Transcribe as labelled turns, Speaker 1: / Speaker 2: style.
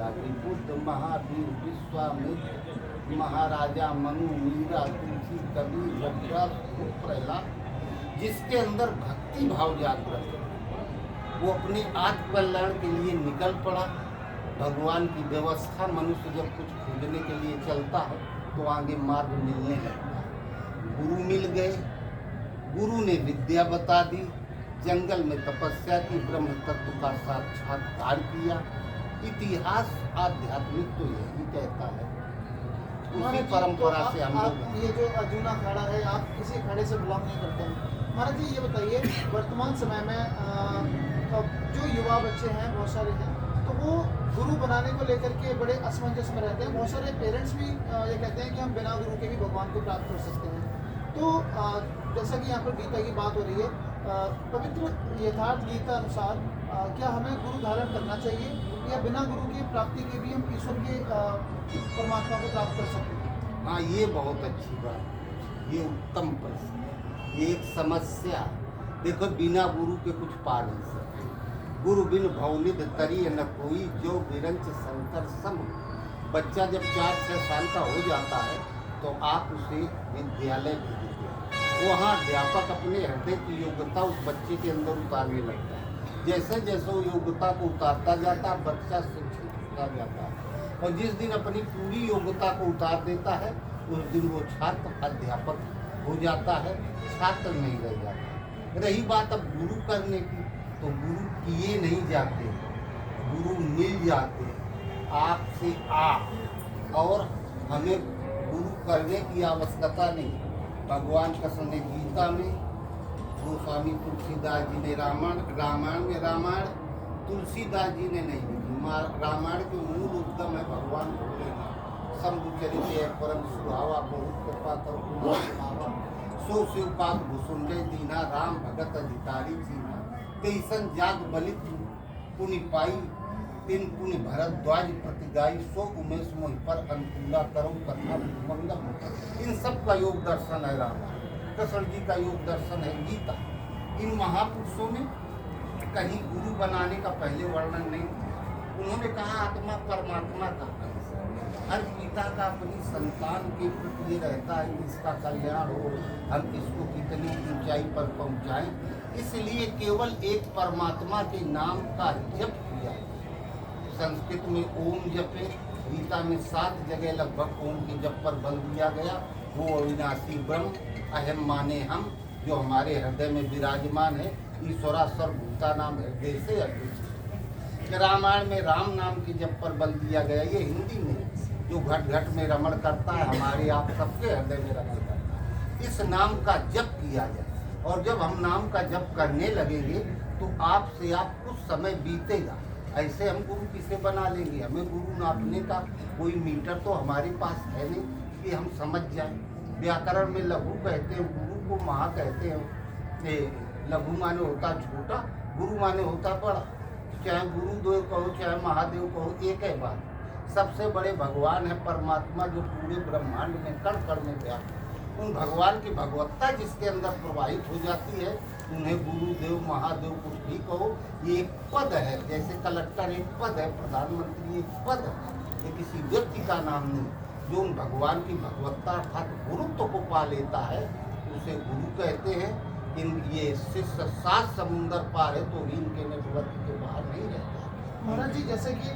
Speaker 1: जाएगा कि बुद्ध, महावीर, विश्वामित्र, महाराजा मनु, मीरा, तुलसी, कबीर, रविदास, प्रहलाद, जिसके अंदर भक्ति भाव जागृत है, वो अपने आत्म कल्याण के लिए निकल पड़ा। भगवान की व्यवस्था, मनुष्य जब कुछ खोजने के लिए चलता है तो आगे मार्ग मिलने लगता है। गुरु मिल गए, गुरु ने विद्या बता दी, जंगल में तपस्या की, ब्रह्म तत्व का साक्षात्कार किया। इतिहास आध्यात्मिक तो यही कहता है, उसी परंपरा से हम लोग।
Speaker 2: ये जो अर्जुन अखाड़ा है, आप किसी अखाड़े से बिलोंग नहीं करते हैं। महाराज जी ये बताइए, वर्तमान समय में जो युवा बच्चे हैं, बहुत सारे हैं, तो वो गुरु बनाने को लेकर के बड़े असमंजस में रहते हैं। बहुत सारे पेरेंट्स भी ये कहते हैं कि हम बिना गुरु के भी भगवान को प्राप्त कर सकते हैं। तो जैसा कि यहाँ पर गीता की बात हो रही है, पवित्र यथार्थ गीता अनुसार क्या हमें गुरु धारण करना चाहिए या बिना गुरु की प्राप्ति के भी हम ईश्वर के परमात्मा को प्राप्त कर सकते हैं?
Speaker 1: हाँ, ये बहुत अच्छी बात, ये उत्तम प्रश्न, ये एक समस्या। देखो, बिना गुरु के कुछ पा नहीं सकते। गुरु बिन भवनिध तरिय न कोई, जो विरंच शंकर सम। बच्चा जब 4-6 साल का हो जाता है तो आप उसे विद्यालय भेजते हैं। वहाँ अध्यापक अपने हृदय की योग्यता उस बच्चे के अंदर उतारने लगता है। जैसे जैसे वो योग्यता को उतारता जाता है, बच्चा शिक्षित होता जाता है, और जिस दिन अपनी पूरी योग्यता को उतार देता है उस दिन वो छात्र अध्यापक हो जाता है, छात्र नहीं रह जाता। रही बात अब गुरु करने की, तो गुरु किए नहीं जाते, गुरु मिल जाते आपसे आप, और हमें गुरु करने की आवश्यकता नहीं। भगवान कृष्ण ने गीता में, गोस्वामी तुलसीदास जी ने रामायण में, रामायण तुलसीदास जी ने नहीं लिखी। रामायण के मूल उद्गम है भगवान भोलेनाथ। शंभुचरित परम सुहावा, बहुत कृपा करो सो शिवपाद भूसुंडे दीना, राम भगत अधिकारी चीना। तेईसन जाग बलित पुनि पाई, तीन पुनि भरद्वाज प्रतिगाई। सो उमेश मोहि पर अनुकूला करो कथा मंगल। इन सब का योग दर्शन है रामायण, कृष्ण जी का योग दर्शन है गीता। इन महापुरुषों ने कहीं गुरु बनाने का पहले वर्णन नहीं। उन्होंने कहा आत्मा परमात्मा का अंश है। हर पिता का अपनी संतान के प्रति ये रहता है कि इसका कल्याण हो, हम इसको कितनी ऊंचाई पर पहुंचाएं। इसलिए केवल एक परमात्मा के नाम का जप किया। संस्कृत में ओम जपे, गीता में 7 जगह लगभग ओम के जप पर बल दिया गया। वो अविनाशी ब्रह्म, अहम माने हम, जो हमारे हृदय में विराजमान है। ईश्वरा सर्वभूता नाम हृदय से अद्वितीय। रामायण में राम नाम के जप पर बल दिया गया। ये हिंदी में जो घट घट में रमण करता है, हमारे आप सबके हृदय में रमण करता है। इस नाम का जप किया जाए, और जब हम नाम का जप करने लगेंगे तो आपसे आप कुछ समय बीतेगा। ऐसे हम गुरु किसे बना लेंगे? हमें गुरु नापने का कोई मीटर तो हमारे पास है नहीं कि हम समझ जाएं। व्याकरण में लघु कहते हैं, गुरु को महा कहते हैं। लघु माने होता छोटा, गुरु माने होता बड़ा। चाहे गुरुदेव कहो, चाहे महादेव कहो, एक है बात। सबसे बड़े भगवान है परमात्मा, जो पूरे ब्रह्मांड में कण कण में व्याप्त। उन भगवान की भगवत्ता जिसके अंदर प्रवाहित हो जाती है, उन्हें गुरुदेव महादेव कुछ भी कहो, ये एक पद है। जैसे कलेक्टर एक पद है, प्रधानमंत्री एक पद है, ये किसी व्यक्ति का नाम नहीं। जो उन भगवान की भगवत्ता अर्थात गुरुत्व को पा लेता है, उसे गुरु कहते हैं। ये शिष्य 7 समुंदर पार है तो भी इनके नेटवर्क के बाहर नहीं रहता।
Speaker 2: महाराज जी जैसे कि